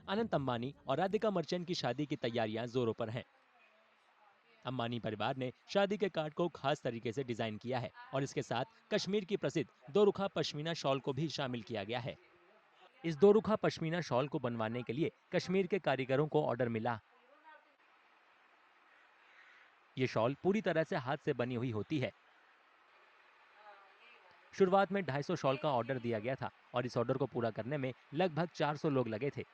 अनंत अंबानी और राधिका मर्चेंट की शादी की तैयारियां जोरों पर हैं। अंबानी परिवार ने शादी के कार्ड को खास तरीके से डिजाइन किया है और इसके साथ कश्मीर की प्रसिद्ध दोरुखा पश्मीना शॉल को भी शामिल किया गया है। इस दोरुखा पश्मीना शॉल को बनवाने के लिए कश्मीर के कारीगरों को ऑर्डर मिला। ये शॉल पूरी तरह से हाथ से बनी हुई होती है। शुरुआत में 250 शॉल का ऑर्डर दिया गया था और इस ऑर्डर को पूरा करने में लगभग 400 लोग लगे थे।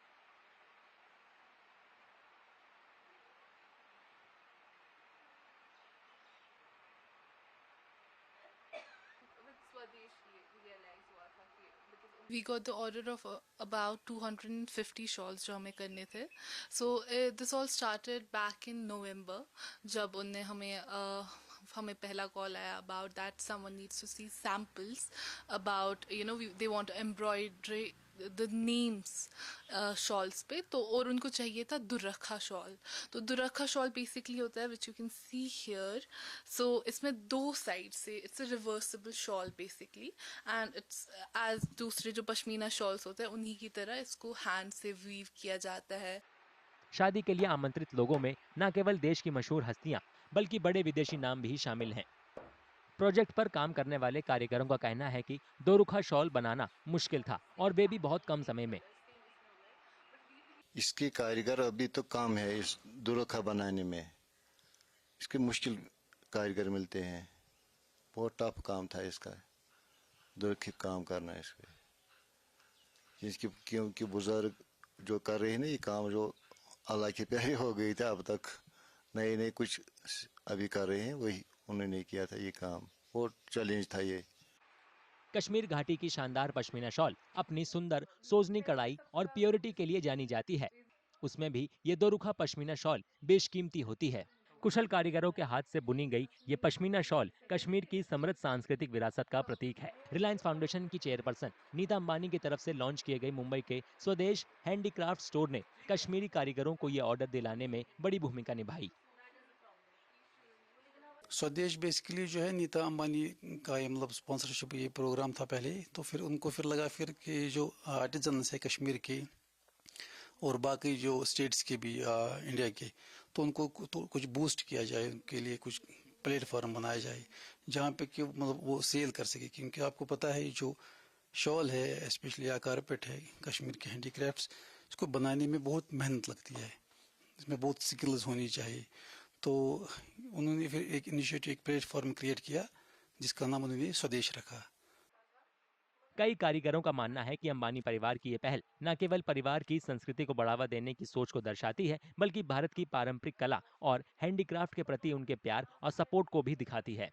We got the order of about 250 shawls जो हमें करने थे. So this all started back in November जब उनने हमें पहला कॉल आया about that someone needs to see samples about they want to embroidery the names shawls पे. तो और उनको चाहिए था दुर्रखा शॉल. तो दुर्रखा शॉल बेसिकली होता है which you can see here. So इसमें दो साइड से it's a reversible shawl basically and its edge दूसरे जो पश्मीना शॉल्स होते हैं उन्हीं की तरह इसको हैंड से वीव किया जाता है. शादी के लिए आमंत्रित लोगों में न केवल देश की मशहूर हस्तियां बल्कि बड़े विदेशी नाम भी शामिल हैं। प्रोजेक्ट पर काम करने वाले कारीगरों का कहना है कि दोरुखा शॉल बनाना मुश्किल था और वे भी बहुत कम समय में। इसके कारीगर अभी तो कम है इस दुरखा बनाने में। इसके मुश्किल कारीगर मिलते हैं। बहुत टफ काम था इसका, दुरखे काम करना इस पे। इसकी क्योंकि बुजुर्ग जो कर रहे हैं ना ये काम, जो अल्लाह के प्यारे हो गए थे, अब तक नए नए कुछ अभी कर रहे हैं, वही उन्होंने किया था ये काम। बहुत चैलेंज था ये। कश्मीर घाटी की शानदार पश्मीना शॉल अपनी सुंदर सोजनी कढ़ाई और प्योरिटी के लिए जानी जाती है। उसमें भी ये दोरुखा पश्मीना शॉल बेशकीमती होती है। कुशल कारीगरों के हाथ से बुनी गई ये पश्मीना शॉल कश्मीर की समृद्ध सांस्कृतिक विरासत का प्रतीक है। रिलायंस फाउंडेशन की चेयरपर्सन नीता अंबानी की तरफ से लॉन्च किए गए मुंबई के स्वदेश हैंडीक्राफ्ट स्टोर ने कश्मीरी कारीगरों को ये ऑर्डर दिलाने में बड़ी भूमिका निभाई। स्वदेश बेसिकली जो है नीता अंबानी का ये मतलब स्पॉन्सरशिप ये प्रोग्राम था पहले, तो फिर उनको फिर लगा फिर कि जो आर्टिजन्स है कश्मीर के और बाकी जो स्टेट्स के भी इंडिया के, तो उनको तो कुछ बूस्ट किया जाए, उनके लिए कुछ प्लेटफॉर्म बनाया जाए जहाँ पे कि मतलब वो सेल कर सके। क्योंकि आपको पता है जो शॉल है स्पेशली या कारपेट है कश्मीर के हैंडीक्राफ्ट्स, इसको बनाने में बहुत मेहनत लगती है, इसमें बहुत स्किल्स होनी चाहिए। तो उन्होंने फिर एक इनिशिएटिव, एक प्लेटफॉर्म क्रिएट किया जिसका नाम उन्होंने स्वदेश रखा। कई कारीगरों का मानना है कि अंबानी परिवार की ये पहल न केवल परिवार की संस्कृति को बढ़ावा देने की सोच को दर्शाती है, बल्कि भारत की पारंपरिक कला और हैंडीक्राफ्ट के प्रति उनके प्यार और सपोर्ट को भी दिखाती है।